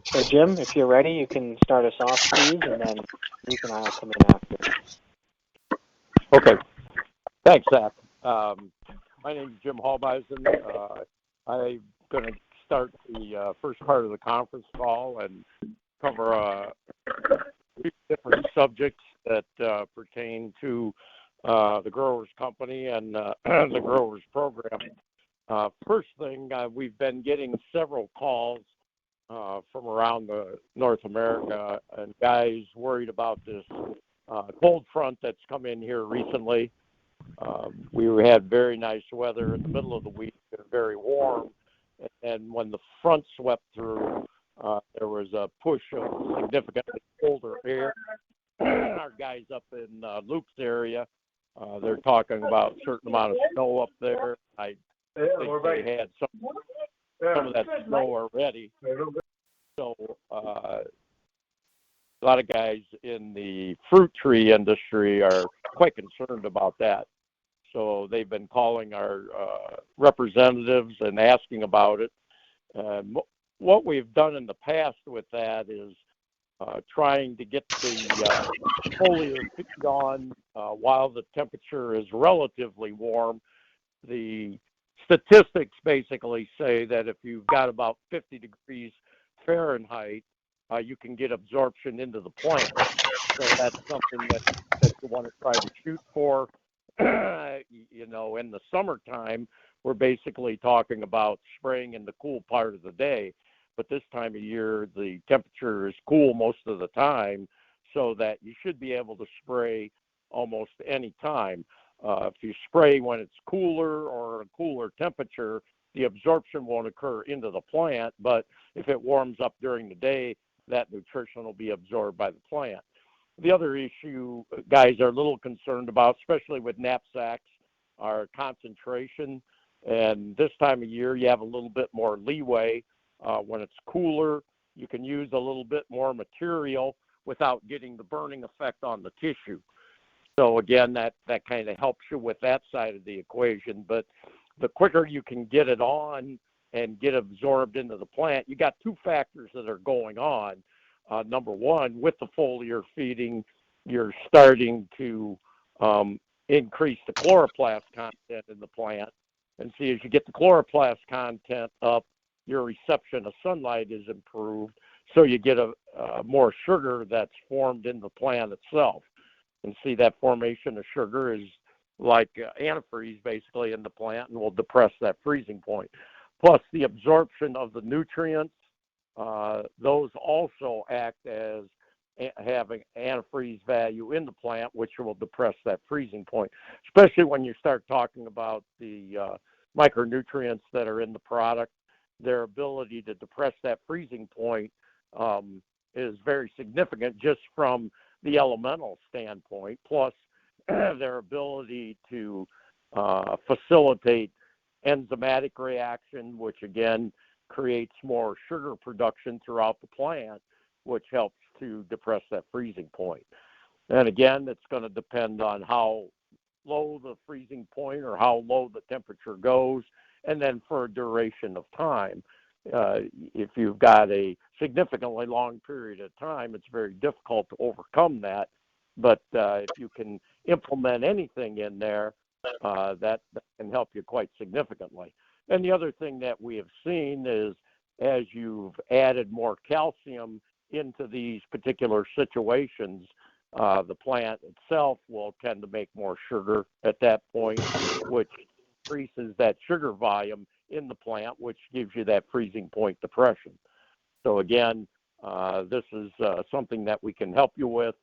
So Jim, if you're ready, you can start us off, please, and then Luke and I will come in after. Okay. Thanks, Zach. My name is Jim Hallbeisen. I'm going to start the first part of the conference call and cover three different subjects that pertain to the Growers Company and the Growers Program. First thing, we've been getting several calls from around North America, and guys worried about this cold front that's come in here recently. We had very nice weather in the middle of the week, very warm, and when the front swept through, there was a push of significantly colder air. Our guys up in Luke's area, they're talking about a certain amount of snow up there. I think they had some of that snow already. So a lot of guys in the fruit tree industry are quite concerned about that. So they've been calling our representatives and asking about it. What we've done in the past with that is trying to get the foliar feed on while the temperature is relatively warm. The statistics basically say that if you've got about 50 degrees Fahrenheit, you can get absorption into the plant. So that's something that you want to try to shoot for. In the summertime, we're basically talking about spraying in the cool part of the day. But this time of year, the temperature is cool most of the time, so that you should be able to spray almost any time. If you spray when it's cooler or a cooler temperature, the absorption won't occur into the plant. But if it warms up during the day, that nutrition will be absorbed by the plant. The other issue guys are a little concerned about, especially with knapsacks, are concentration. And this time of year, you have a little bit more leeway. When it's cooler, you can use a little bit more material without getting the burning effect on the tissue. So again, that kind of helps you with that side of the equation. But the quicker you can get it on and get absorbed into the plant, you got two factors that are going on. Number one, with the foliar feeding, you're starting to increase the chloroplast content in the plant. And see, as you get the chloroplast content up, your reception of sunlight is improved, so you get a more sugar that's formed in the plant itself. And see, that formation of sugar is like antifreeze basically in the plant and will depress that freezing point. Plus the absorption of the nutrients, those also act as having antifreeze value in the plant, which will depress that freezing point, especially when you start talking about the micronutrients that are in the product. Their ability to depress that freezing point is very significant just from the elemental standpoint, plus their ability to facilitate enzymatic reaction, which again creates more sugar production throughout the plant, which helps to depress that freezing point. And again, it's going to depend on how low the freezing point or how low the temperature goes, and then for a duration of time. If you've got a significantly long period of time, it's very difficult to overcome that. But if you can implement anything in there, that can help you quite significantly. And the other thing that we have seen is as you've added more calcium into these particular situations, the plant itself will tend to make more sugar at that point, which increases that sugar volume in the plant, which gives you that freezing point depression. So again, this is something that we can help you with.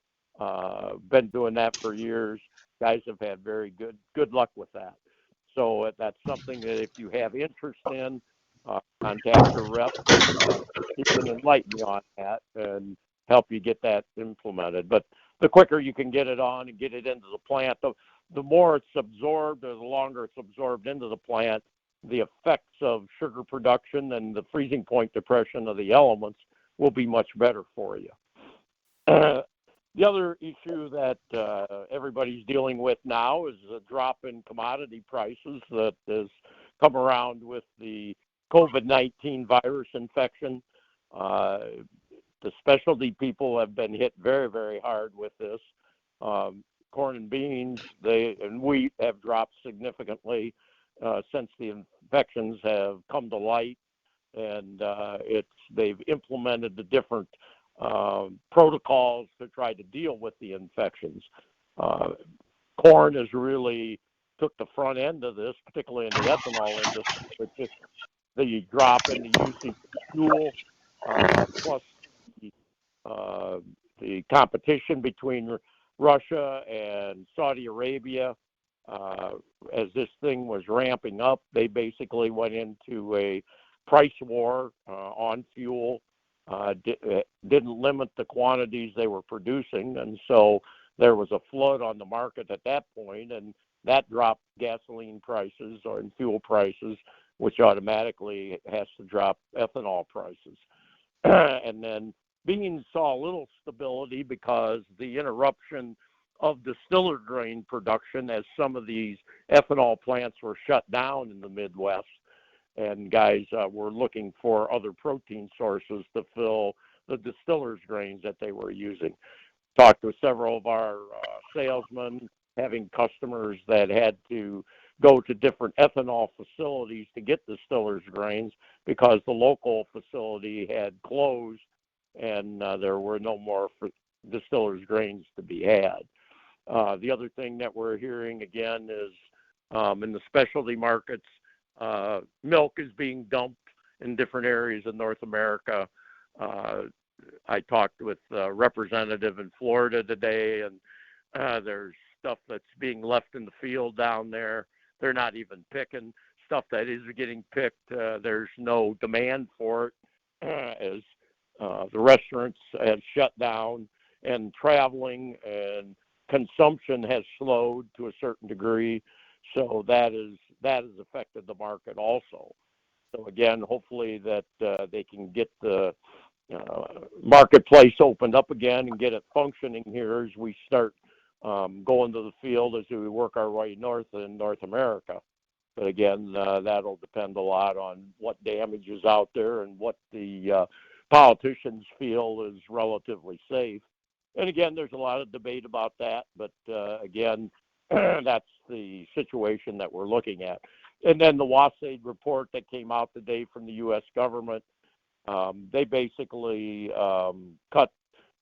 Been doing that for years. Guys have had very good luck with that. So that's something that if you have interest in, contact your rep. He can enlighten you on that and help you get that implemented. But the quicker you can get it on and get it into the plant, the more it's absorbed or the longer it's absorbed into the plant, the effects of sugar production and the freezing point depression of the elements will be much better for you. The other issue that everybody's dealing with now is a drop in commodity prices that has come around with the COVID-19 virus infection. The specialty people have been hit very, very hard with this. Corn and beans, and wheat have dropped significantly since the infections have come to light, and they've implemented the different protocols to try to deal with the infections. Corn has really took the front end of this, particularly in the ethanol industry, with just the drop in the usage of fuel, plus the competition between Russia and Saudi Arabia. As this thing was ramping up, they basically went into a price war on fuel, didn't limit the quantities they were producing, and so there was a flood on the market at that point, and that dropped gasoline prices or fuel prices, which automatically has to drop ethanol prices. And then beans saw a little stability because the interruption of distiller grain production, as some of these ethanol plants were shut down in the Midwest, and guys were looking for other protein sources to fill the distillers' grains that they were using. Talked with several of our salesmen, having customers that had to go to different ethanol facilities to get distillers' grains because the local facility had closed and there were no more distillers' grains to be had. The other thing that we're hearing again is in the specialty markets, milk is being dumped in different areas of North America. I talked with a representative in Florida today, and there's stuff that's being left in the field down there. They're not even picking. Stuff that is getting picked, there's no demand for it as the restaurants have shut down, and traveling and consumption has slowed to a certain degree. So that has affected the market also. So again, hopefully that they can get the marketplace opened up again and get it functioning here as we start going to the field as we work our way north in North America. But again, that'll depend a lot on what damage is out there and what the politicians feel is relatively safe. And again, there's a lot of debate about that, but again, that's the situation that we're looking at. And then the WASAID report that came out today from the U.S. government, they basically cut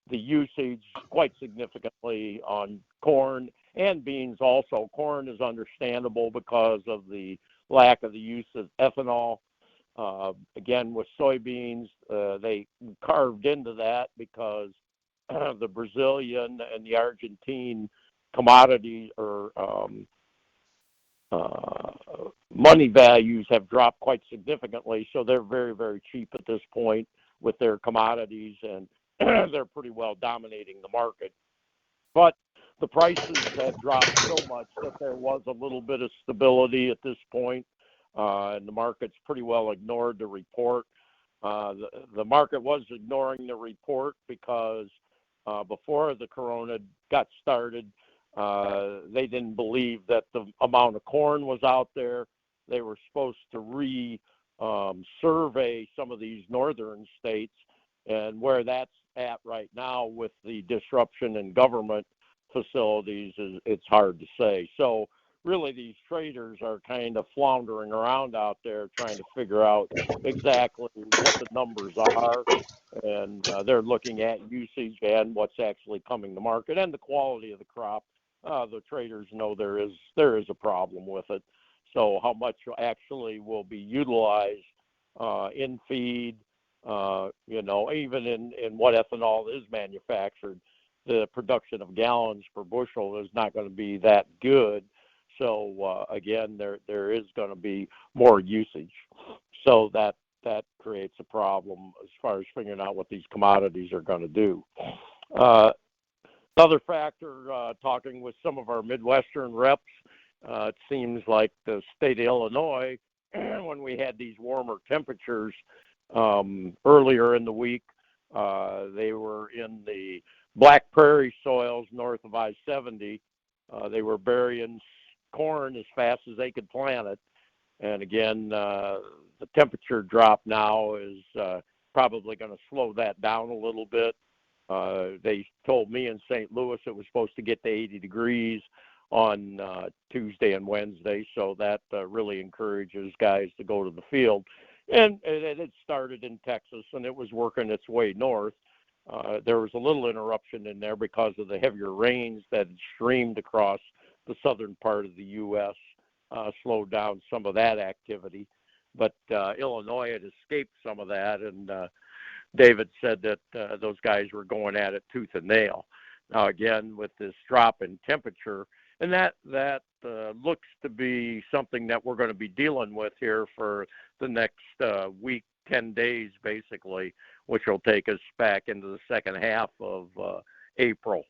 the usage quite significantly on corn and beans also. Corn is understandable because of the lack of the use of ethanol. Again, with soybeans, they carved into that because the Brazilian and the Argentine commodities or money values have dropped quite significantly, so they're very, very cheap at this point with their commodities, and they're pretty well dominating the market. But the prices have dropped so much that there was a little bit of stability at this point, and the market's pretty well ignored the report. The market was ignoring the report because before the corona got started, they didn't believe that the amount of corn was out there. They were supposed to survey some of these northern states, and where that's at right now with the disruption in government facilities it's hard to say. So really these traders are kind of floundering around out there trying to figure out exactly what the numbers are, and they're looking at usage and what's actually coming to market and the quality of the crop. The traders know there is a problem with it. So how much actually will be utilized in feed, even in what ethanol is manufactured, the production of gallons per bushel is not going to be that good. So again, there is going to be more usage. So that creates a problem as far as figuring out what these commodities are going to do. Another factor, talking with some of our Midwestern reps, it seems like the state of Illinois, when we had these warmer temperatures earlier in the week, they were in the Black Prairie soils north of I-70. They were burying corn as fast as they could plant it. And again, the temperature drop now is probably going to slow that down a little bit. They told me in St. Louis it was supposed to get to 80 degrees on Tuesday and Wednesday, so that really encourages guys to go to the field. And it had started in Texas, and it was working its way north. There was a little interruption in there because of the heavier rains that had streamed across the southern part of the U.S., slowed down some of that activity. But Illinois had escaped some of that, and David said that those guys were going at it tooth and nail. Now, again, with this drop in temperature, and that looks to be something that we're going to be dealing with here for the next week, 10 days, basically, which will take us back into the second half of April.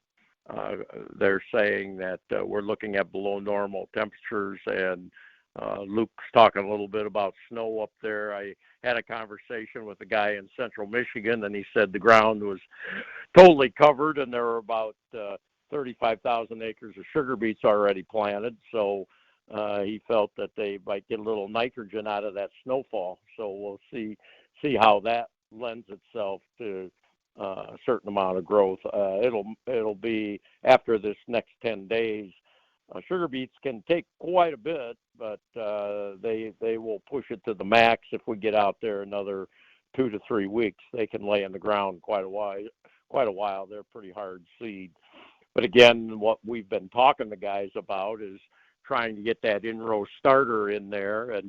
They're saying that we're looking at below normal temperatures, and Luke's talking a little bit about snow up there. I had a conversation with a guy in central Michigan, and he said the ground was totally covered, and there were about 35,000 acres of sugar beets already planted. So he felt that they might get a little nitrogen out of that snowfall. So we'll see how that lends itself to a certain amount of growth. It'll be after this next 10 days. Sugar beets can take quite a bit, but they will push it to the max. If we get out there another 2 to 3 weeks, they can lay in the ground quite a while. They're pretty hard seed. But again, what we've been talking to guys about is trying to get that in-row starter in there,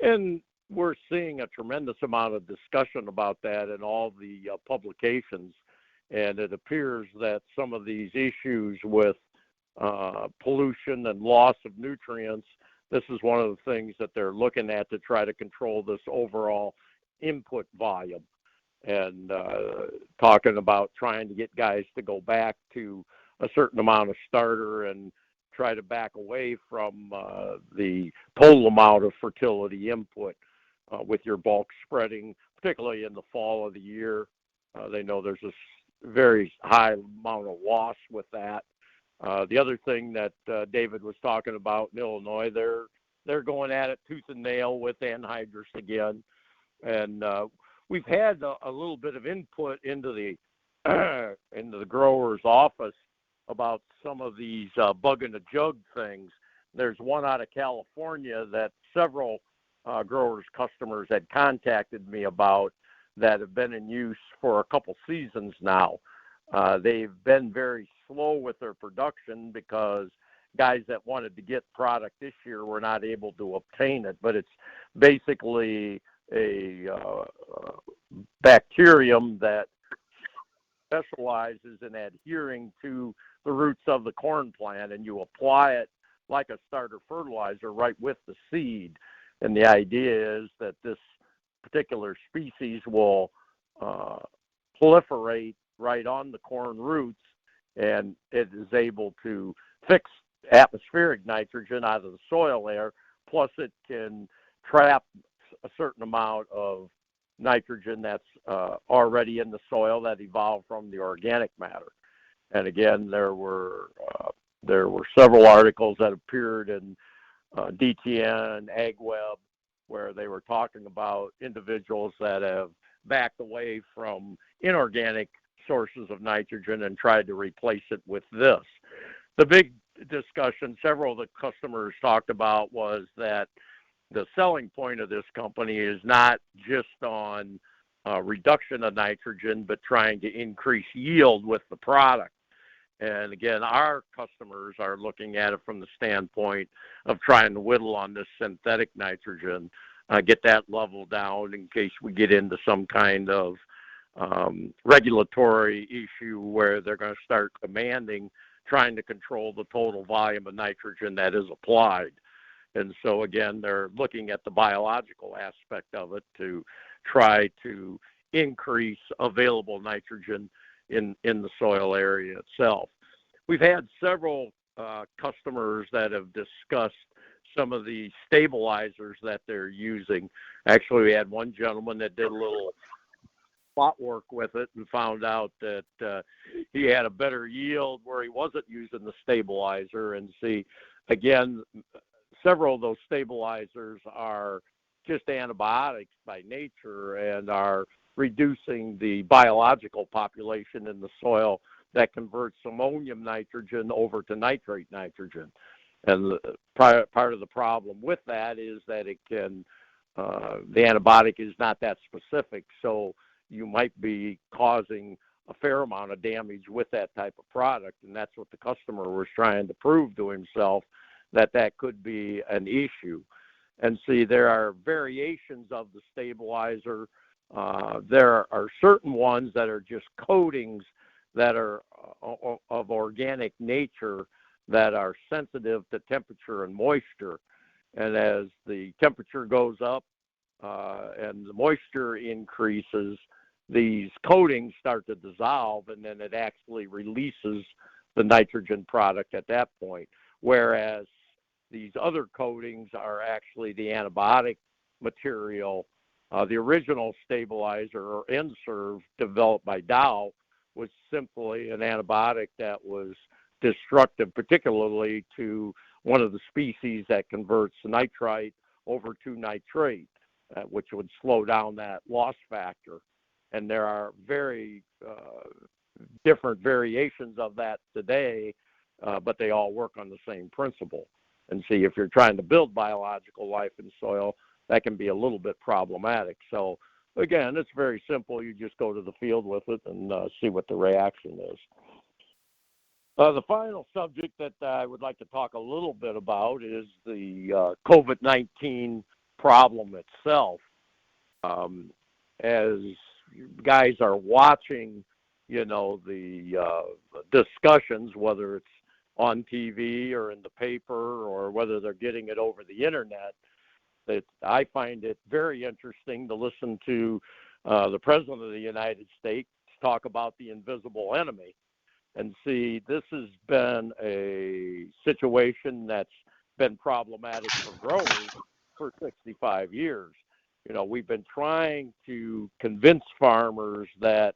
and we're seeing a tremendous amount of discussion about that in all the publications. And it appears that some of these issues with pollution and loss of nutrients, this is one of the things that they're looking at to try to control this overall input volume, and talking about trying to get guys to go back to a certain amount of starter and try to back away from the total amount of fertility input with your bulk spreading, particularly in the fall of the year. They know there's a very high amount of loss with that. The other thing that David was talking about in Illinois, they're going at it tooth and nail with anhydrous again, and we've had a little bit of input into the grower's office about some of these bug in a jug things. There's one out of California that several growers' customers had contacted me about that have been in use for a couple seasons now. They've been very slow with their production because guys that wanted to get product this year were not able to obtain it. But it's basically a bacterium that specializes in adhering to the roots of the corn plant, and you apply it like a starter fertilizer right with the seed. And the idea is that this particular species will proliferate right on the corn roots, and it is able to fix atmospheric nitrogen out of the soil air, plus it can trap a certain amount of nitrogen that's already in the soil that evolved from the organic matter. And again, there were several articles that appeared in DTN, AgWeb, where they were talking about individuals that have backed away from inorganic sources of nitrogen and tried to replace it with this. The big discussion several of the customers talked about was that the selling point of this company is not just on reduction of nitrogen, but trying to increase yield with the product. And again, our customers are looking at it from the standpoint of trying to whittle on this synthetic nitrogen, get that level down in case we get into some kind of regulatory issue where they're going to start demanding trying to control the total volume of nitrogen that is applied. And so again, they're looking at the biological aspect of it to try to increase available nitrogen in the soil area itself. We've had several customers that have discussed some of the stabilizers that they're using. Actually, we had one gentleman that did a little spot work with it and found out that he had a better yield where he wasn't using the stabilizer. And see, again, several of those stabilizers are just antibiotics by nature and are reducing the biological population in the soil that converts ammonium nitrogen over to nitrate nitrogen. And part of the problem with that is that it can, the antibiotic is not that specific, so you might be causing a fair amount of damage with that type of product, and that's what the customer was trying to prove to himself, that could be an issue. And see, there are variations of the stabilizer. There are certain ones that are just coatings that are of organic nature that are sensitive to temperature and moisture. And as the temperature goes up and the moisture increases, these coatings start to dissolve, and then it actually releases the nitrogen product at that point. Whereas these other coatings are actually the antibiotic material. The original stabilizer, or N-Serve, developed by Dow, was simply an antibiotic that was destructive, particularly to one of the species that converts nitrite over to nitrate, which would slow down that loss factor. And there are very different variations of that today, but they all work on the same principle. And see, if you're trying to build biological life in soil, that can be a little bit problematic. So again, it's very simple. You just go to the field with it and see what the reaction is. The final subject that I would like to talk a little bit about is the COVID-19 problem itself. As guys are watching, the discussions, whether it's on TV or in the paper or whether they're getting it over the internet, that I find it very interesting to listen to the President of the United States talk about the invisible enemy. And see, this has been a situation that's been problematic for growers for 65 years. We've been trying to convince farmers that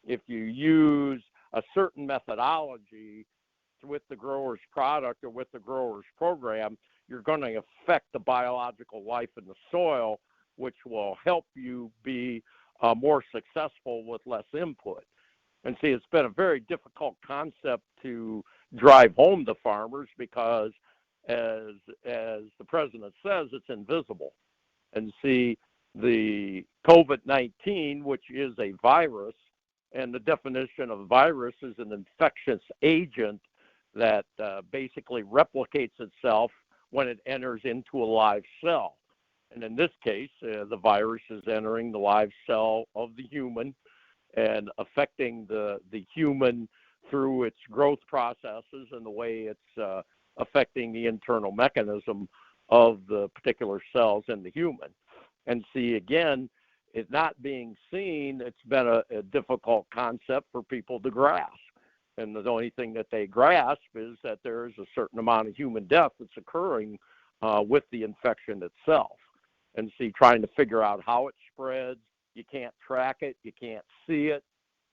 if you use a certain methodology with the grower's product or with the grower's program, you're going to affect the biological life in the soil, which will help you be more successful with less input. And see, it's been a very difficult concept to drive home to farmers because, as the president says, it's invisible. And see, the COVID-19, which is a virus, and the definition of virus is an infectious agent that basically replicates itself when it enters into a live cell. And in this case, the virus is entering the live cell of the human and affecting the human through its growth processes and the way it's affecting the internal mechanism of the particular cells in the human. And see, again, it not being seen, it's been a difficult concept for people to grasp. And the only thing that they grasp is that there is a certain amount of human death that's occurring with the infection itself. And see, trying to figure out how it spreads, you can't track it, you can't see it.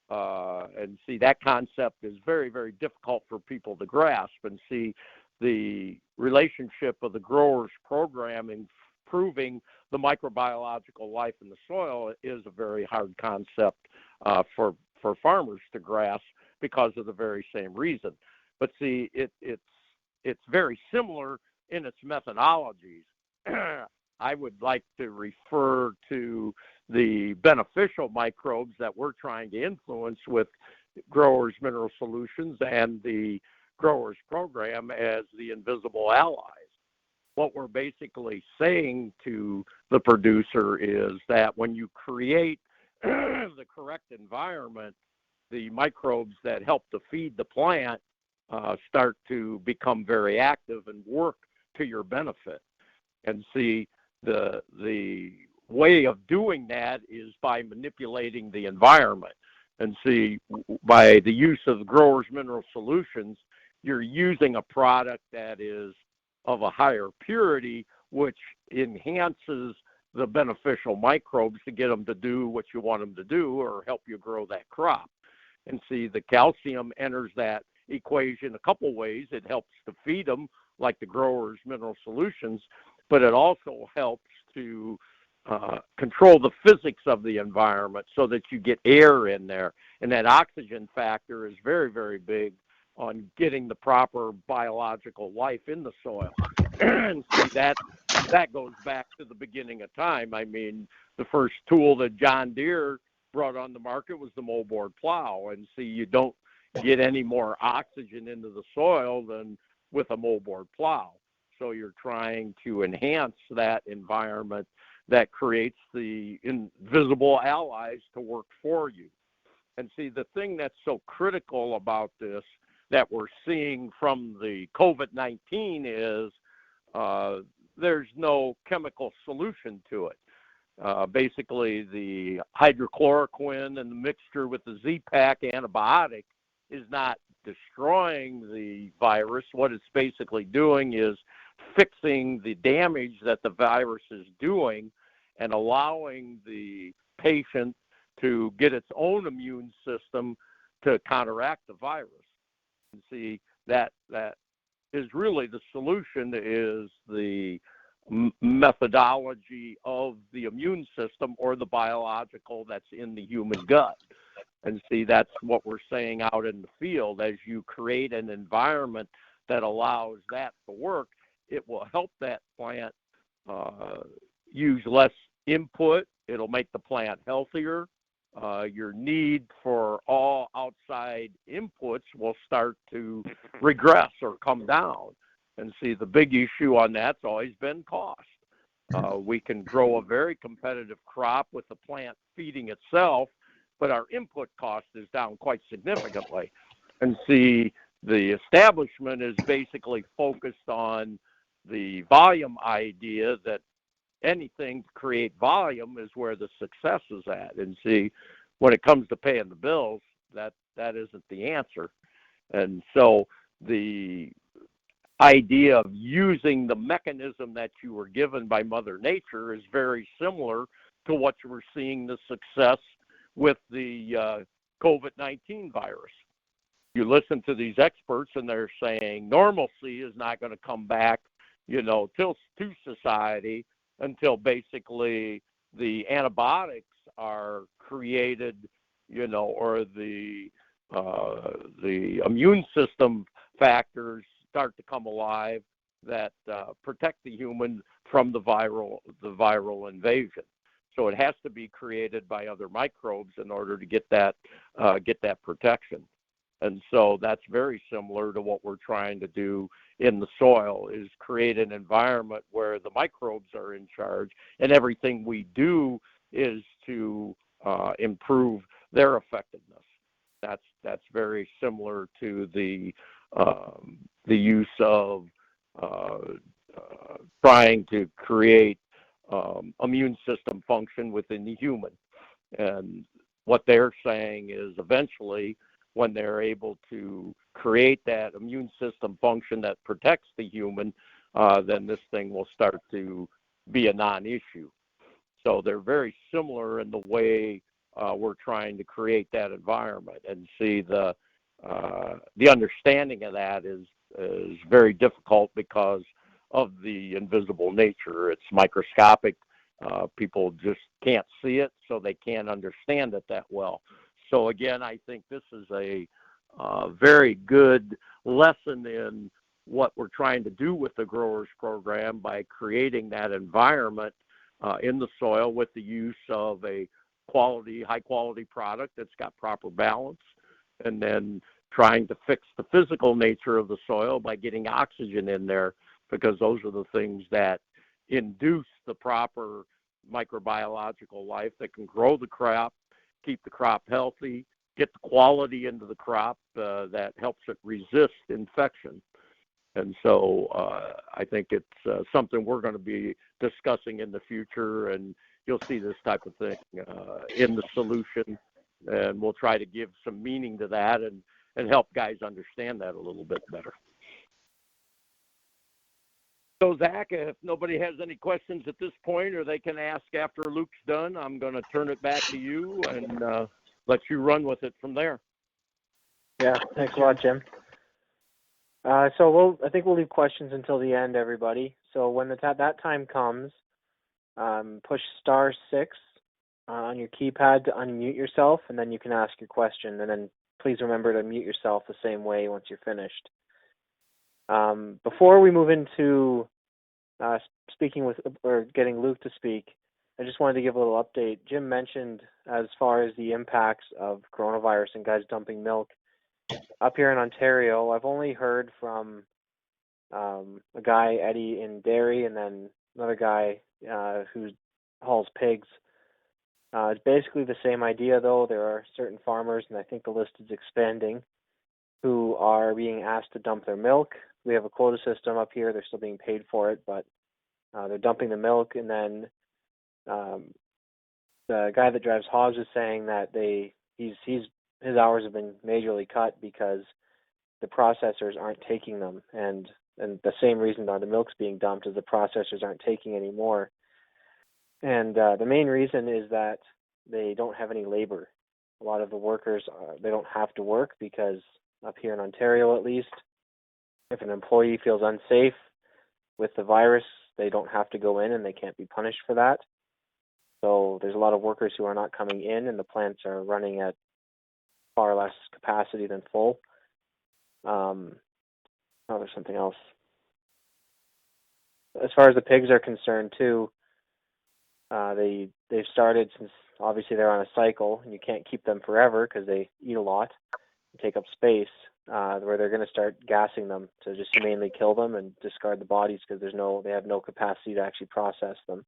And see, that concept is very, very difficult for people to grasp. And see, the relationship of the grower's program in improving the microbiological life in the soil is a very hard concept for farmers to grasp because of the very same reason. But see, it's very similar in its methodologies. I would like to refer to the beneficial microbes that we're trying to influence with Growers Mineral Solutions and the Growers Program as the invisible allies. What we're basically saying to the producer is that when you create the correct environment, the microbes that help to feed the plant start to become very active and work to your benefit. And see, the way of doing that is by manipulating the environment. And see, by the use of Growers Mineral Solutions, you're using a product that is of a higher purity, which enhances the beneficial microbes to get them to do what you want them to do or help you grow that crop. And see, the calcium enters that equation a couple ways. It helps to feed them, like the Growers Mineral Solutions, but it also helps to control the physics of the environment so that you get air in there. And that oxygen factor is very, very big on getting the proper biological life in the soil. And see, that goes back to the beginning of time. I mean, the first tool that John Deere brought on the market was the moldboard plow. And see, you don't get any more oxygen into the soil than with a moldboard plow. So you're trying to enhance that environment that creates the invisible allies to work for you. And see, the thing that's so critical about this that we're seeing from the COVID-19 is there's no chemical solution to it. Basically, the hydrochloroquine and the mixture with the Z-Pak antibiotic is not destroying the virus. What it's basically doing is fixing the damage that the virus is doing and allowing the patient to get its own immune system to counteract the virus. And see, that is really the solution, is the methodology of the immune system or the biological that's in the human gut. And see, that's what we're saying out in the field. As you create an environment that allows that to work, it will help that plant use less input. It'll make the plant healthier. Your need for all outside inputs will start to regress or come down. And see, the big issue on that's always been cost. We can grow a very competitive crop with the plant feeding itself, but our input cost is down quite significantly. And see, the establishment is basically focused on the volume idea, that anything to create volume is where the success is at. And see, when it comes to paying the bills, that isn't the answer. And so the idea of using the mechanism that you were given by Mother Nature is very similar to what you were seeing the success with the COVID-19 virus. You listen to these experts and they're saying normalcy is not going to come back, to society until basically the antibiotics are created, or the immune system factors start to come alive that protect the human from the viral invasion. So it has to be created by other microbes in order to get that protection. And so that's very similar to what we're trying to do in the soil, is create an environment where the microbes are in charge, and everything we do is to improve their effectiveness. That's very similar to the use of trying to create immune system function within the human. And what they're saying is eventually, when they're able to create that immune system function that protects the human, then this thing will start to be a non-issue. So they're very similar in the way we're trying to create that environment. And see, the understanding of that is very difficult because of the invisible nature. It's microscopic. People just can't see it, so they can't understand it that well. So again, I think this is a very good lesson in what we're trying to do with the growers program by creating that environment in the soil with the use of a high quality product that's got proper balance, and then trying to fix the physical nature of the soil by getting oxygen in there, because those are the things that induce the proper microbiological life that can grow the crop, keep the crop healthy, get the quality into the crop that helps it resist infection. And so I think it's something we're going to be discussing in the future, and you'll see this type of thing in the solution, and we'll try to give some meaning to that and help guys understand that a little bit better. So, Zach, if nobody has any questions at this point, or they can ask after Luke's done, I'm going to turn it back to you and let you run with it from there. Yeah, thanks a lot, Jim. So I think we'll leave questions until the end, everybody. So when that time comes, push *6 on your keypad to unmute yourself, and then you can ask your question. And then please remember to mute yourself the same way once you're finished. Before we move into speaking with or getting Luke to speak, I just wanted to give a little update. Jim mentioned as far as the impacts of coronavirus and guys dumping milk. Up here in Ontario, I've only heard from a guy, Eddie, in dairy, and then another guy who hauls pigs. It's basically the same idea, though. There are certain farmers, and I think the list is expanding, who are being asked to dump their milk. We have a quota system up here. They're still being paid for it, but they're dumping the milk. And then the guy that drives hogs is saying that his hours have been majorly cut because the processors aren't taking them. And the same reason that the milk's being dumped is the processors aren't taking any more. And the main reason is that they don't have any labor. A lot of the workers, they don't have to work because up here in Ontario, at least, if an employee feels unsafe with the virus, they don't have to go in and they can't be punished for that. So there's a lot of workers who are not coming in, and the plants are running at far less capacity than full. There's something else. As far as the pigs are concerned, too, they've started, since obviously they're on a cycle, and you can't keep them forever because they eat a lot and take up space, where they're going to start gassing them to just humanely kill them and discard the bodies because they have no capacity to actually process them.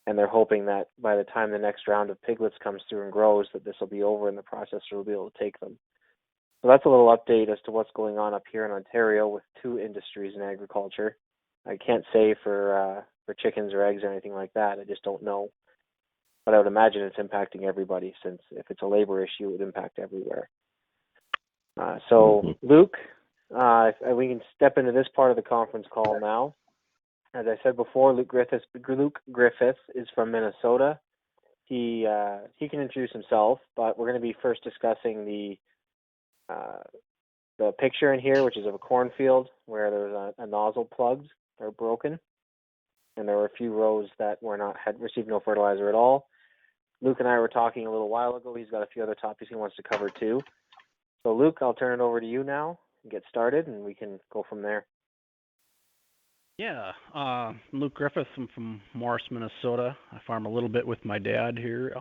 And they're hoping that by the time the next round of piglets comes through and grows, that this will be over and the processor will be able to take them. So that's a little update as to what's going on up here in Ontario with two industries in agriculture. I can't say for chickens or eggs or anything like that. I just don't know. But I would imagine it's impacting everybody, since if it's a labor issue, it would impact everywhere. So, Luke, we can step into this part of the conference call now. As I said before, Luke Griffith is from Minnesota. He can introduce himself, but we're going to be first discussing the picture in here, which is of a cornfield where there's a nozzle plugs that are broken, and there were a few rows that had received no fertilizer at all. Luke and I were talking a little while ago. He's got a few other topics he wants to cover too. So, Luke, I'll turn it over to you now and get started, and we can go from there. Yeah, I'm Luke Griffith. I'm from Morris, Minnesota. I farm a little bit with my dad here.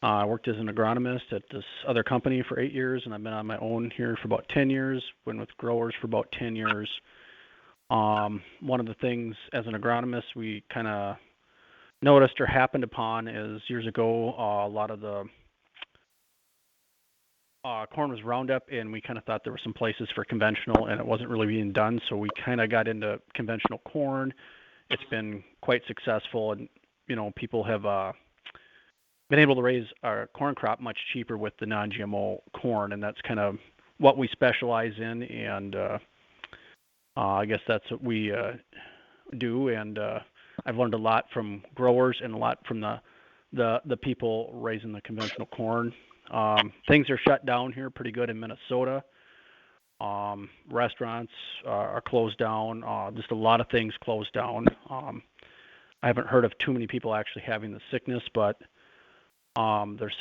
I worked as an agronomist at this other company for 8 years, and I've been on my own here for about 10 years, been with growers for about 10 years. One of the things as an agronomist we kind of noticed or happened upon is years ago a lot of the corn was Roundup, and we kind of thought there were some places for conventional, and it wasn't really being done, so we kind of got into conventional corn. It's been quite successful, and people have been able to raise our corn crop much cheaper with the non-GMO corn, and that's kind of what we specialize in, and I guess that's what we do. And I've learned a lot from growers and a lot from the people raising the conventional corn. Things are shut down here pretty good in Minnesota. Restaurants are closed down. Just a lot of things closed down. I haven't heard of too many people actually having the sickness, but there's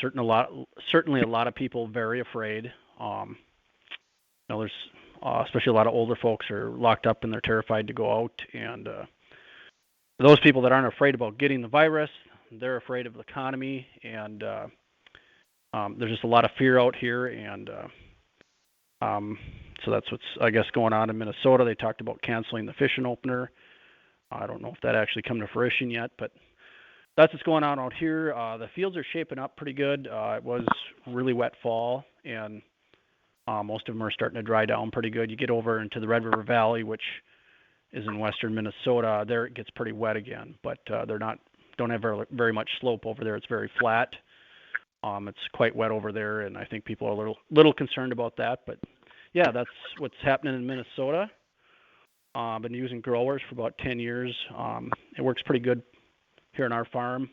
certainly a lot of people very afraid. There's especially a lot of older folks are locked up and they're terrified to go out. And those people that aren't afraid about getting the virus, they're afraid of the economy, and there's just a lot of fear out here, and so that's what's, I guess, going on in Minnesota. They talked about canceling the fishing opener. I don't know if that actually come to fruition yet, but that's what's going on out here. The fields are shaping up pretty good. It was really wet fall, and most of them are starting to dry down pretty good. You get over into the Red River Valley, which is in western Minnesota. There it gets pretty wet again, but don't have very much slope over there. It's very flat. It's quite wet over there, and I think people are a little concerned about that. But yeah, that's what's happening in Minnesota. I've been using growers for about 10 years. It works pretty good here on our farm.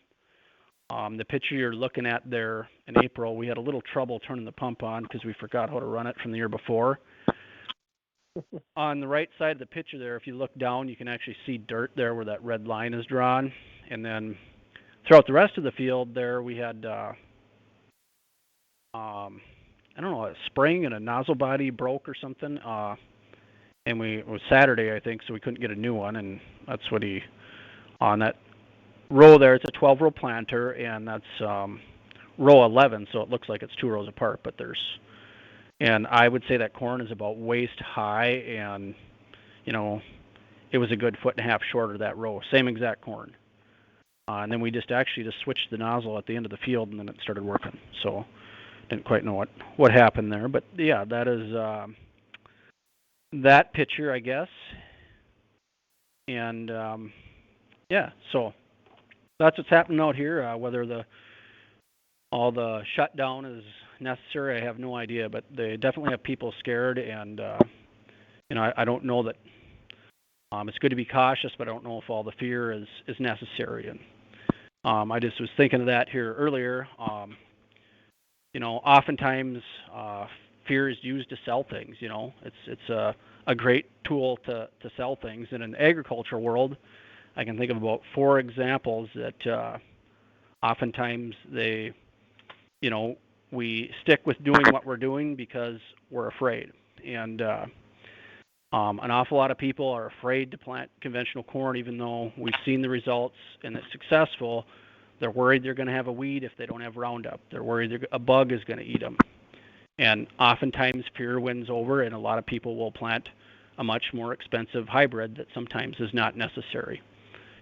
The picture you're looking at there in April, we had a little trouble turning the pump on because we forgot how to run it from the year before. on the right side of the picture there, if you look down, you can actually see dirt there where that red line is drawn. And then throughout the rest of the field there, we had, I don't know, a spring and a nozzle body broke or something. And it was Saturday, I think, so we couldn't get a new one. And that's what on that row there, it's a 12-row planter, and that's row 11, so it looks like it's 2 rows apart. And I would say that corn is about waist high, and, it was a good 1.5 foot shorter that row. Same exact corn. And then we just switched the nozzle at the end of the field, and then it started working. So didn't quite know what happened there. But, yeah, that is that picture, I guess. And, yeah, so that's what's happening out here. Whether all the shutdown is necessary, I have no idea. But they definitely have people scared, and, I don't know that it's good to be cautious, but I don't know if all the fear is necessary. And I just was thinking of that here earlier. Oftentimes fear is used to sell things. It's a great tool to sell things. In an agricultural world, I can think of about 4 examples that oftentimes we stick with doing what we're doing because we're afraid. And an awful lot of people are afraid to plant conventional corn, even though we've seen the results and it's successful. They're worried they're going to have a weed if they don't have Roundup. They're worried a bug is going to eat them. And oftentimes fear wins over, and a lot of people will plant a much more expensive hybrid that sometimes is not necessary,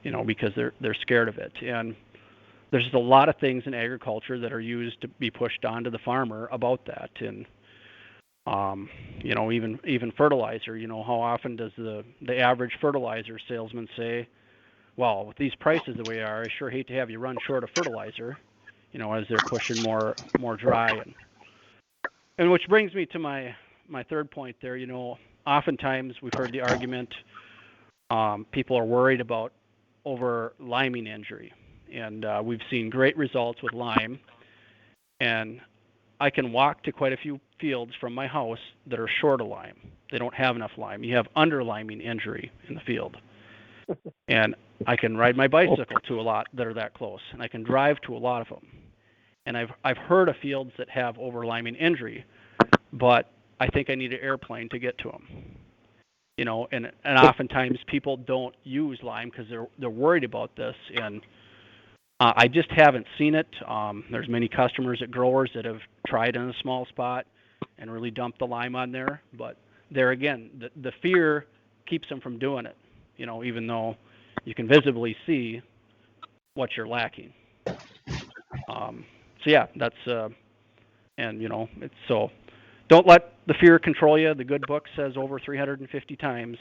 because they're scared of it. And there's just a lot of things in agriculture that are used to be pushed onto the farmer about that. And even fertilizer. How often does the average fertilizer salesman say, "Well, with these prices the way they are, I sure hate to have you run short of fertilizer," as they're pushing more dry. And which brings me to my third point there. Oftentimes we've heard the argument, people are worried about over liming injury, and we've seen great results with lime. And I can walk to quite a few fields from my house that are short of lime. They don't have enough lime. You have underliming injury in the field. And I can ride my bicycle to a lot that are that close, and I can drive to a lot of them. And I've heard of fields that have overliming injury, but I think I need an airplane to get to them. And oftentimes people don't use lime because they're worried about this, and I just haven't seen it. There's many customers at growers that have tried in a small spot and really dumped the lime on there, but there again, the fear keeps them from doing it. Even though you can visibly see what you're lacking. So yeah, that's it's so. Don't let the fear control you. The good book says over 350 times,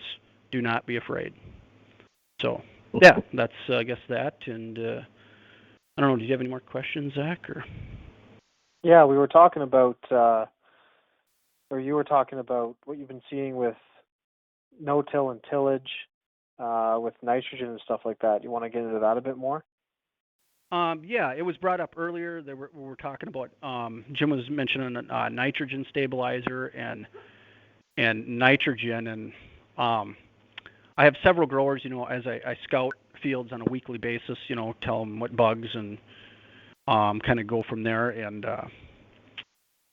do not be afraid. So yeah, that's I guess that. And I don't know. Did you have any more questions, Zach? Or yeah, we were talking about, or you were talking about what you've been seeing with no-till and tillage. With nitrogen and stuff like that. You want to get into that a bit more? Yeah, it was brought up earlier. We were talking about, Jim was mentioning nitrogen stabilizer and nitrogen. And I have several growers, as I scout fields on a weekly basis, tell them what bugs and kind of go from there, and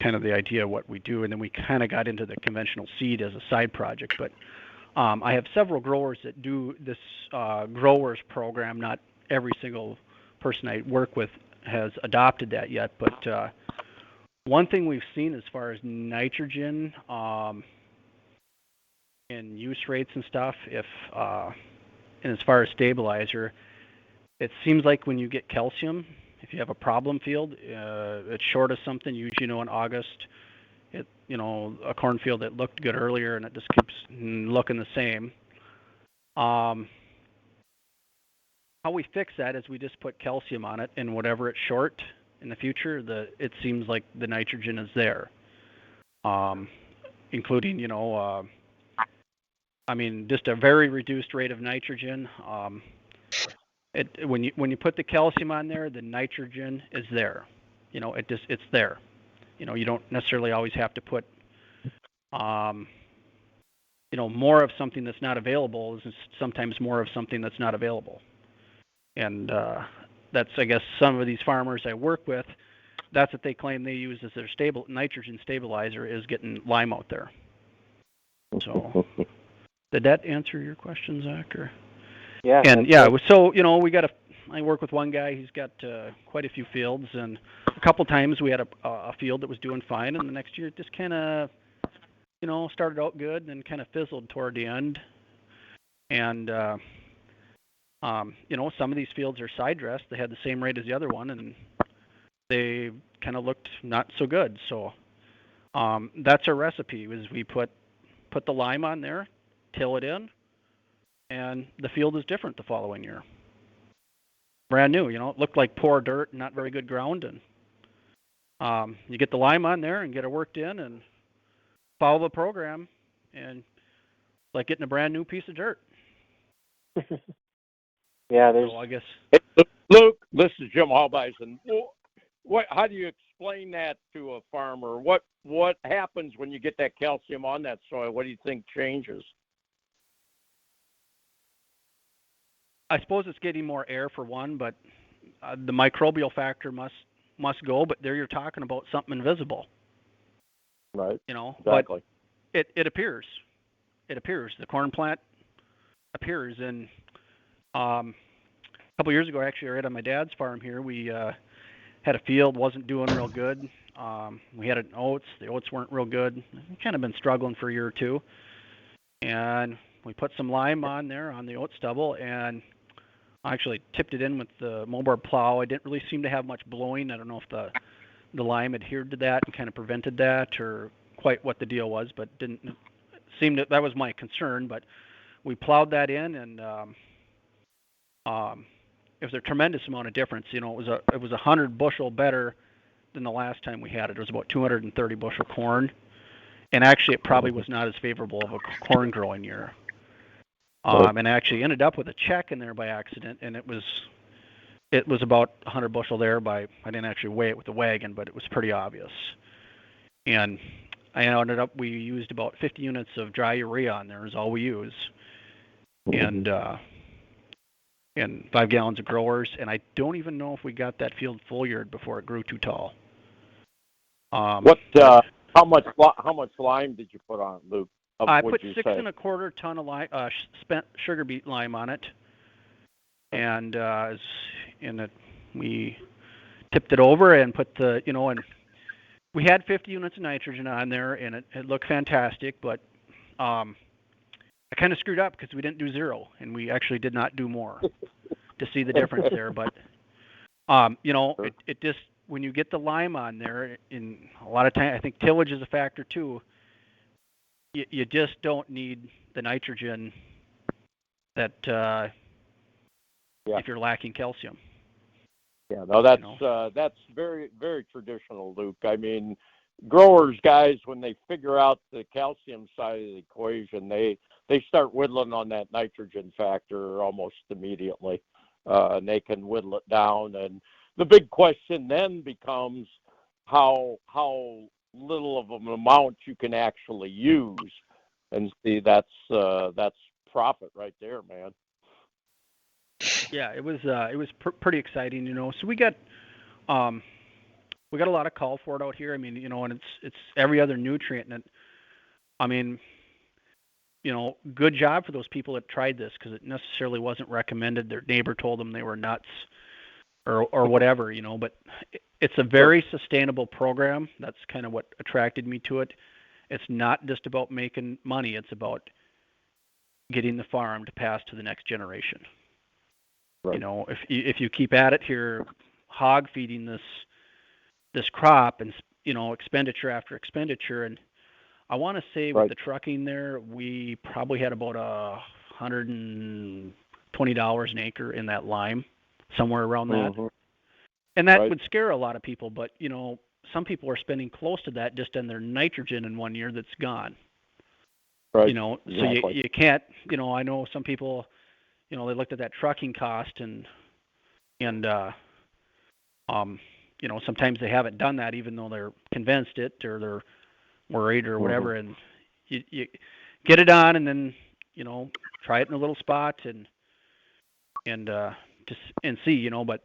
kind of the idea of what we do. And then we kind of got into the conventional seed as a side project. But I have several growers that do this growers program. Not every single person I work with has adopted that yet, but one thing we've seen as far as nitrogen and use rates and stuff, and as far as stabilizer, it seems like when you get calcium, if you have a problem field, it's short of something, usually in August, a cornfield that looked good earlier and it just keeps looking the same. How we fix that is we just put calcium on it, and whatever it's short in the future, it seems like the nitrogen is there, including just a very reduced rate of nitrogen. When you put the calcium on there, the nitrogen is there. It's there. You don't necessarily always have to put more of something that's not available is sometimes more of something that's not available. And that's, I guess, some of these farmers I work with, that's what they claim they use as their nitrogen stabilizer is getting lime out there. So, did that answer your question, Zach? Or? Yeah. And so I work with one guy. He's got quite a few fields, and a couple times we had a field that was doing fine, and the next year it just kind of, started out good and then kind of fizzled toward the end. And some of these fields are side dressed. They had the same rate as the other one, and they kind of looked not so good. So that's our recipe. Is we put the lime on there, till it in, and the field is different the following year. Brand new, it looked like poor dirt, not very good ground, and you get the lime on there and get it worked in and follow the program, and like getting a brand new piece of dirt. Yeah, there's. So I guess. Hey, Luke, this is Jim Hallbeisen. How do you explain that to a farmer? What happens when you get that calcium on that soil? What do you think changes? I suppose it's getting more air for one, but the microbial factor must go. But there you're talking about something invisible. Right. Exactly. But it appears. It appears. The corn plant appears. And a couple of years ago, actually, right on my dad's farm here, we had a field, wasn't doing real good. We had oats. The oats weren't real good. Kind of been struggling for a year or two. And we put some lime on there on the oat stubble, and I actually tipped it in with the mower plow. I didn't really seem to have much blowing. I don't know if the lime adhered to that and kind of prevented that, or quite what the deal was, but didn't seem that was my concern. But we plowed that in, and it was a tremendous amount of difference. It was 100 bushel better than the last time we had it. It was about 230 bushel corn, and actually it probably was not as favorable of a corn growing year. And I actually ended up with a check in there by accident, and it was about 100 bushel there I didn't actually weigh it with the wagon, but it was pretty obvious. And I ended up, we used about 50 units of dry urea on there is all we use. And 5 gallons of growers, and I don't even know if we got that field full yeared before it grew too tall. How much lime did you put on, Luke? I put 6 1/4 ton of lime, spent sugar beet lime on it, and we tipped it over and put and we had 50 units of nitrogen on there, and it looked fantastic, but I kind of screwed up because we didn't do 0, and we actually did not do more to see the difference there. But it just, when you get the lime on there, in a lot of time, I think tillage is a factor too. You just don't need the nitrogen that if you're lacking calcium. Yeah, no, that's very, very traditional, Luke. I mean, growers, guys, when they figure out the calcium side of the equation, they start whittling on that nitrogen factor almost immediately, and they can whittle it down. And the big question then becomes how little of an amount you can actually use, and see that's profit right there, man. Yeah, it was pretty exciting, So we got a lot of call for it out here. I mean, and it's every other nutrient, and good job for those people that tried this, because it necessarily wasn't recommended. Their neighbor told them they were nuts, or whatever, But it's a very sustainable program. That's kind of what attracted me to it. It's not just about making money. It's about getting the farm to pass to the next generation. Right. If you keep at it here, hog feeding this crop, and expenditure after expenditure, and I want to say with the trucking there, we probably had about $120 an acre in that lime, somewhere around that. Mm-hmm. And that would scare a lot of people, but some people are spending close to that just on their nitrogen in one year that's gone. Right. Exactly. So you can't. I know some people. They looked at that trucking cost and sometimes they haven't done that, even though they're convinced it, or they're worried or whatever. Mm-hmm. And get it on, and then try it in a little spot and just and see, But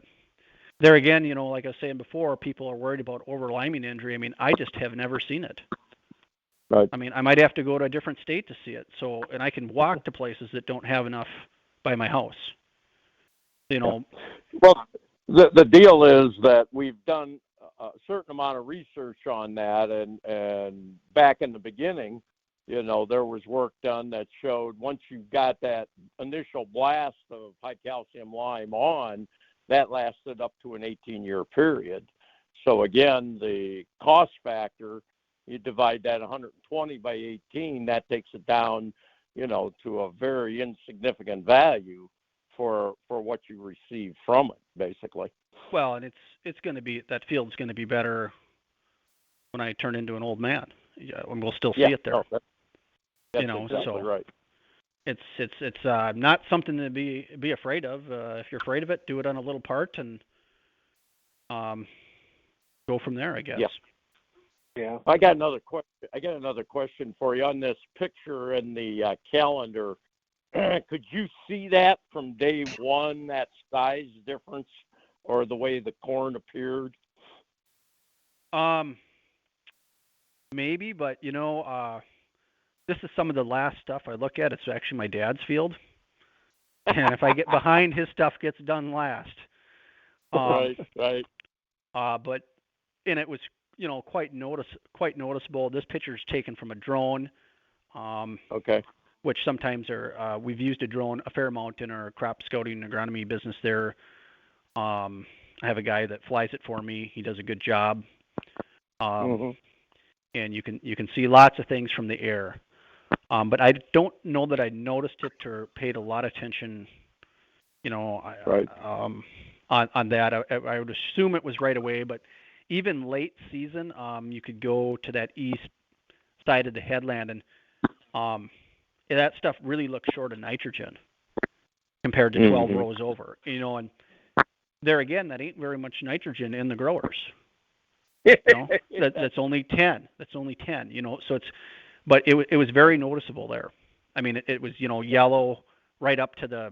there again, like I was saying before, people are worried about over-liming injury. I mean, I just have never seen it. Right. I mean, I might have to go to a different state to see it. So, and I can walk to places that don't have enough by my house. Well, the deal is that we've done a certain amount of research on that, and back in the beginning, there was work done that showed once you got that initial blast of high calcium lime on, that lasted up to an 18-year period. So again, the cost factor, you divide that 120 by 18, that takes it down, to a very insignificant value for what you receive from it, basically. Well, and it's going to be, that field's going to be better when I turn into an old man. Yeah, and we'll still see it there. No, that's exactly so right. It's not something to be afraid of. If you're afraid of it, do it on a little part and go from there, I guess. Yeah. I got another question for you on this picture in the calendar. Could you see that from day one, that size difference, or the way the corn appeared? Maybe, but this is some of the last stuff I look at. It's actually my dad's field, and if I get behind, his stuff gets done last. Right. But and it was quite noticeable. This picture's taken from a drone. Okay. Which sometimes we've used a drone a fair amount in our crop scouting and agronomy business there. I have a guy that flies it for me. He does a good job. And you can see lots of things from the air. But I don't know that I noticed it or paid a lot of attention, Right. on that. I would assume it was right away, but even late season, you could go to that east side of the headland, and that stuff really looks short of nitrogen compared to 12 rows over. And there again, that ain't very much nitrogen in the growers. That's only 10. So but it was very noticeable there. I mean, it was yellow right up to the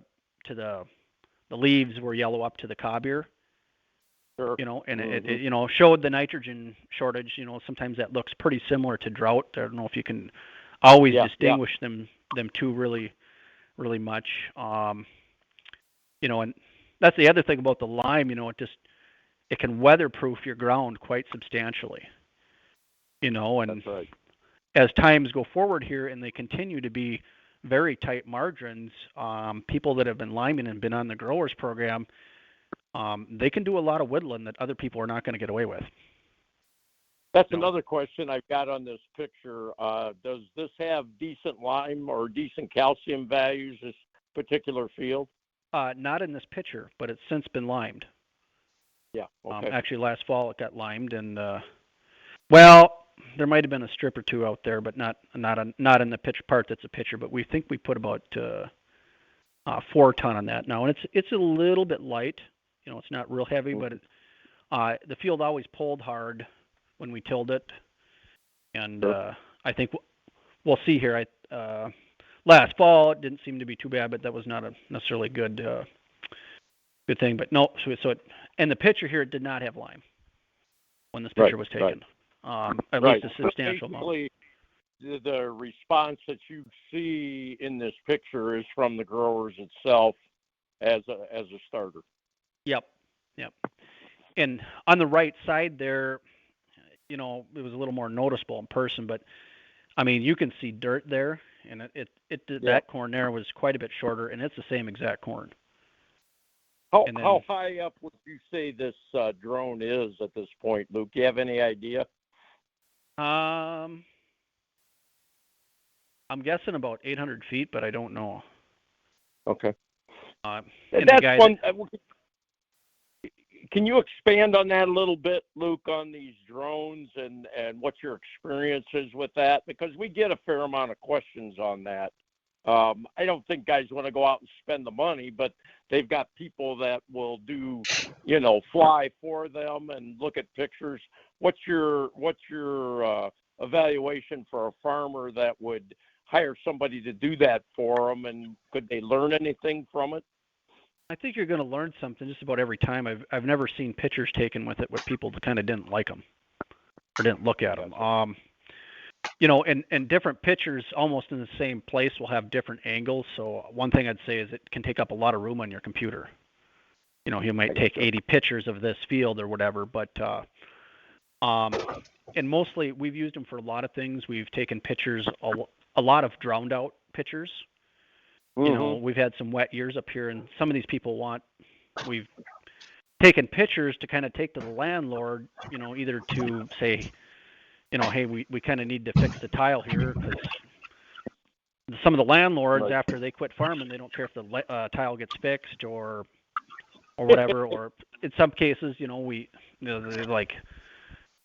leaves were yellow up to the cob ear. Sure. And it showed the nitrogen shortage. Sometimes that looks pretty similar to drought. I don't know if you can always distinguish them two really, really much. And that's the other thing about the lime. It can weatherproof your ground quite substantially. And that's right. As times go forward here and they continue to be very tight margins, people that have been liming and been on the growers program, they can do a lot of woodland that other people are not going to get away with. That's another question I've got on this picture. Does this have decent lime or decent calcium values, this particular field? Not in this picture, but it's since been limed. Yeah. Okay. Actually, last fall it got limed, and there might have been a strip or two out there, but not in the pitch part that's a pitcher. But we think we put about 4 ton on that now, and it's a little bit light. It's not real heavy, but the field always pulled hard when we tilled it, and I think we'll see here. Last fall it didn't seem to be too bad, but that was not a necessarily good thing. But no, and the pitcher here did not have lime when this picture was taken. At least a substantial amount. The response that you see in this picture is from the growers itself as a starter. Yep. And on the right side there, it was a little more noticeable in person, but I mean, you can see dirt there, and that corn there was quite a bit shorter, and it's the same exact corn. How high up would you say this drone is at this point, Luke? Do you have any idea? I'm guessing about 800 feet, but I don't know. Okay. That's one. Can you expand on that a little bit, Luke, on these drones and what your experience is with that? Because we get a fair amount of questions on that. I don't think guys want to go out and spend the money, but they've got people that will do, fly for them and look at pictures. What's your evaluation for a farmer that would hire somebody to do that for them, and could they learn anything from it? I think you're going to learn something just about every time. I've never seen pictures taken with it where people kind of didn't like them or didn't look at them. And different pictures almost in the same place will have different angles. So one thing I'd say is it can take up a lot of room on your computer. You might take 80 pictures of this field or whatever, but and mostly we've used them for a lot of things. We've taken pictures, a lot of drowned out pictures. We've had some wet years up here, and some of these people we've taken pictures to kind of take to the landlord, either to say, hey, we kind of need to fix the tile here, because some of the landlords, after they quit farming, they don't care if the tile gets fixed or whatever. Or in some cases, they're like,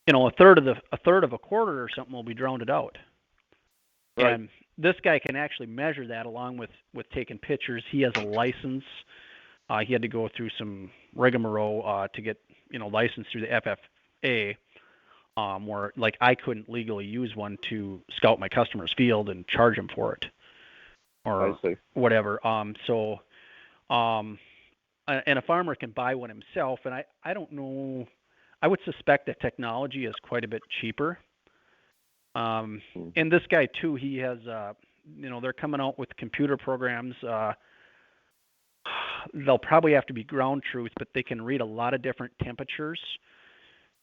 a third of a quarter or something will be drowned out. Right. And this guy can actually measure that along with taking pictures. He has a license. He had to go through some rigmarole to get licensed through the FFA, where like I couldn't legally use one to scout my customer's field and charge them for it, or whatever. And a farmer can buy one himself, and I don't know. I would suspect that technology is quite a bit cheaper. And this guy too, he has, they're coming out with computer programs. They'll probably have to be ground truth, but they can read a lot of different temperatures,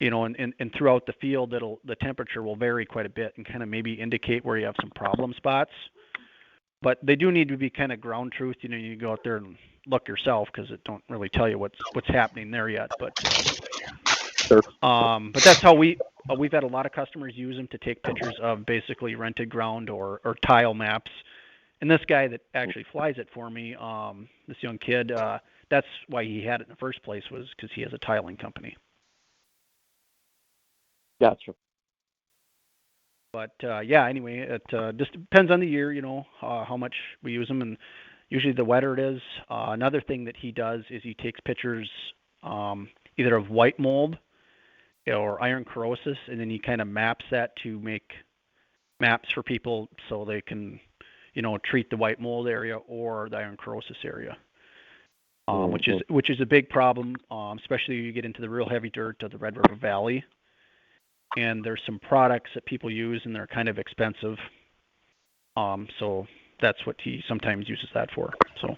and throughout the field, the temperature will vary quite a bit and kind of maybe indicate where you have some problem spots. But they do need to be kind of ground truth. You go out there and look yourself, because it don't really tell you what's happening there yet. But but that's how we've had a lot of customers use them to take pictures of basically rented ground or tile maps. And this guy that actually flies it for me, this young kid, that's why he had it in the first place, was because he has a tiling company. Gotcha. But anyway, it just depends on the year, how much we use them, and usually the wetter it is. Another thing that he does is he takes pictures either of white mold or iron corrosis, and then he kind of maps that to make maps for people so they can, treat the white mold area or the iron corrosis area, which is a big problem, especially when you get into the real heavy dirt of the Red River Valley. And there's some products that people use, and they're kind of expensive. So that's what he sometimes uses that for. So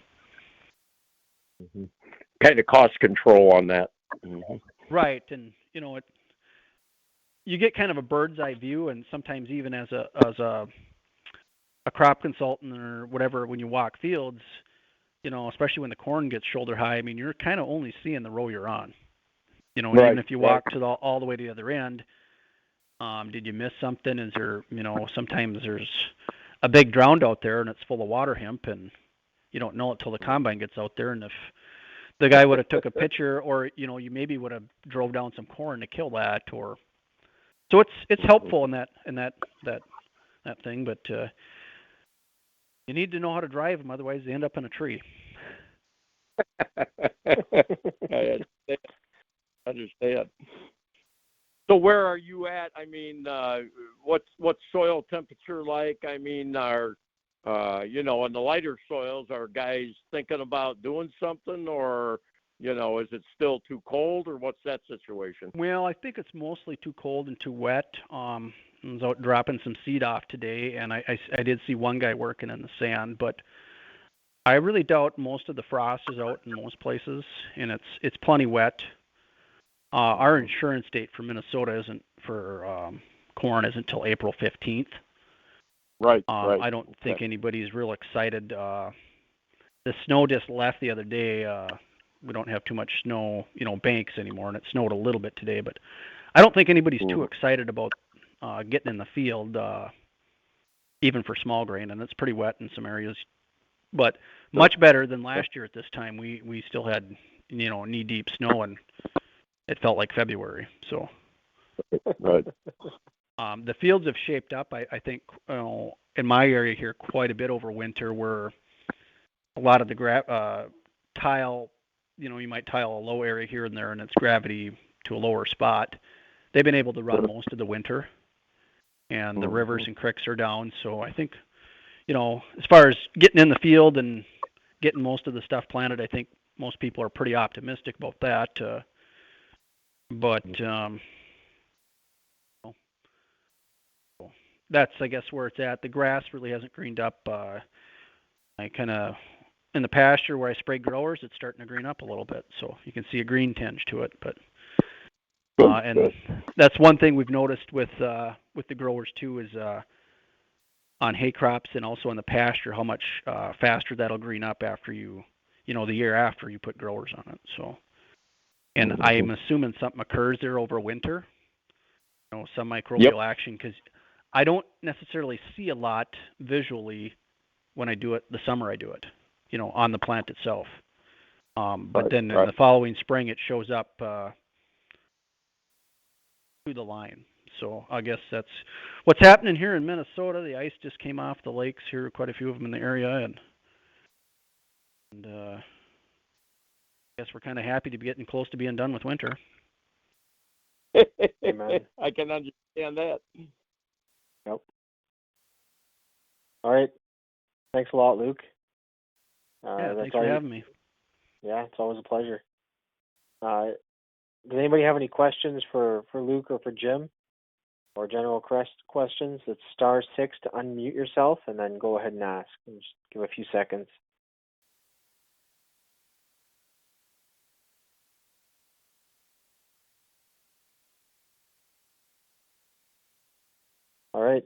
kind of cost control on that. Right, and you get kind of a bird's eye view, and sometimes even as a crop consultant or whatever, when you walk fields, especially when the corn gets shoulder high, I mean, you're kind of only seeing the row you're on. Even if you walk to all the way to the other end. Did you miss something? Is there, sometimes there's a big drowned out there and it's full of water hemp, and you don't know it till the combine gets out there. And if the guy would have took a picture, or you maybe would have drove down some corn to kill that, or so it's helpful in that thing. But you need to know how to drive them, otherwise they end up in a tree. I understand. So where are you at? I mean, what's soil temperature like? I mean, on the lighter soils, are guys thinking about doing something, or, is it still too cold, or what's that situation? Well, I think it's mostly too cold and too wet. I was out dropping some seed off today, and I did see one guy working in the sand, but I really doubt most of the frost is out in most places, and it's plenty wet. Our insurance date for Minnesota isn't for corn isn't until April 15th. Right. I don't think anybody's real excited. The snow just left the other day. We don't have too much snow, banks anymore, and it snowed a little bit today. But I don't think anybody's too excited about getting in the field, even for small grain, and it's pretty wet in some areas. But much better than last year at this time. We still had knee-deep snow, and it felt like February. So, right. The fields have shaped up, I think, in my area here quite a bit over winter, where a lot of the tile, you might tile a low area here and there, and it's gravity to a lower spot. They've been able to run most of the winter, and the rivers and creeks are down. So I think, as far as getting in the field and getting most of the stuff planted, I think most people are pretty optimistic about that. But that's, I guess, where it's at. The grass really hasn't greened up. I kind of in the pasture where I spray growers, it's starting to green up a little bit, so you can see a green tinge to it. But and that's one thing we've noticed with the growers too is on hay crops and also in the pasture how much faster that'll green up after the year after you put growers on it. So, and I'm assuming something occurs there over winter, some microbial action, because I don't necessarily see a lot visually when I do it the summer I do it, on the plant itself. But then in the following spring it shows up through the line. So I guess that's what's happening here in Minnesota. The ice just came off the lakes here, quite a few of them in the area, and I guess we're kind of happy to be getting close to being done with winter. I can understand that. Yep. All right. Thanks a lot, Luke. Thanks for having me. Yeah, it's always a pleasure. Does anybody have any questions for Luke or for Jim? Or general questions? It's *6 to unmute yourself, and then go ahead and ask. And just give a few seconds. All right.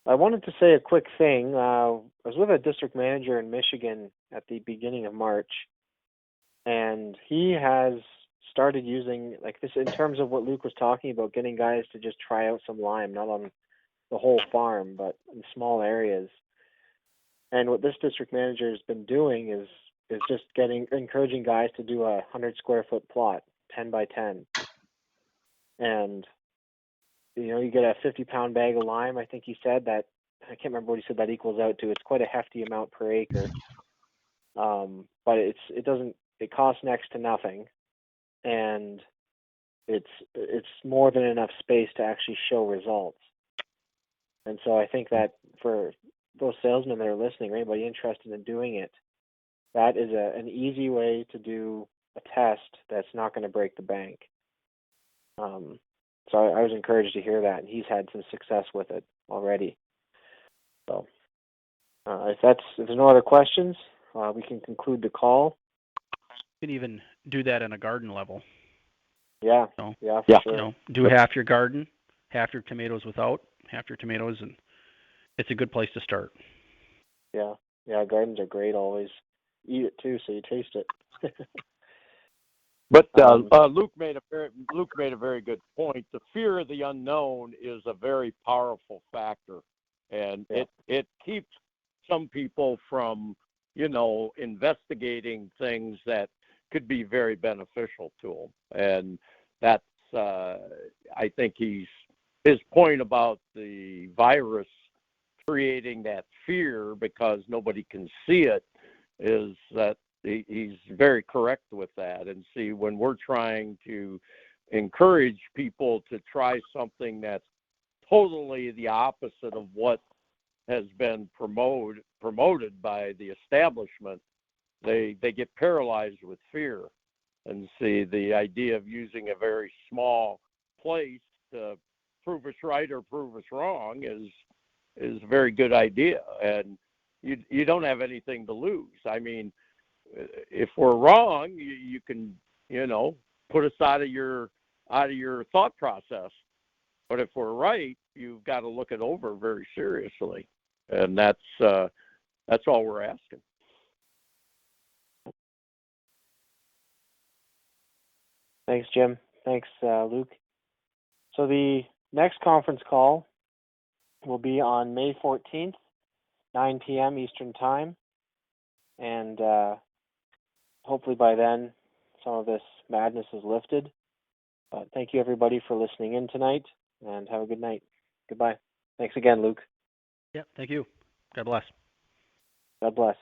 I wanted to say a quick thing. I was with a district manager in Michigan at the beginning of March, and he has started using like this in terms of what Luke was talking about, getting guys to just try out some lime, not on the whole farm, but in small areas. And what this district manager has been doing is just encouraging guys to do a 100 square foot plot, 10 by 10. And, you get a 50-pound bag of lime. I think he said that, I can't remember what he said that equals out to. It's quite a hefty amount per acre. But it costs next to nothing. And it's more than enough space to actually show results. And so I think that for those salesmen that are listening, or anybody interested in doing it, that is an easy way to do a test that's not going to break the bank. So I was encouraged to hear that, and he's had some success with it already. So if there's no other questions, we can conclude the call. You can even do that in a garden level. Yeah, so, for sure. Do half your garden, half your tomatoes without, half your tomatoes, and it's a good place to start. Yeah, gardens are great always. Eat it too, so you taste it. But Luke made a very good point. The fear of the unknown is a very powerful factor, and it keeps some people from investigating things that could be very beneficial to them. And that's I think his point about the virus creating that fear because nobody can see it is that he's very correct with that. And see, when we're trying to encourage people to try something that's totally the opposite of what has been promoted by the establishment, they get paralyzed with fear. And see, the idea of using a very small place to prove us right or prove us wrong is a very good idea. And you don't have anything to lose. I mean, if we're wrong, you can put us out of your thought process. But if we're right, you've got to look it over very seriously, and that's all we're asking. Thanks, Jim. Thanks, Luke. So the next conference call will be on May 14th, 9 p.m. Eastern Time, and hopefully by then some of this madness is lifted. Thank you, everybody, for listening in tonight, and have a good night. Goodbye. Thanks again, Luke. Yeah, thank you. God bless. God bless.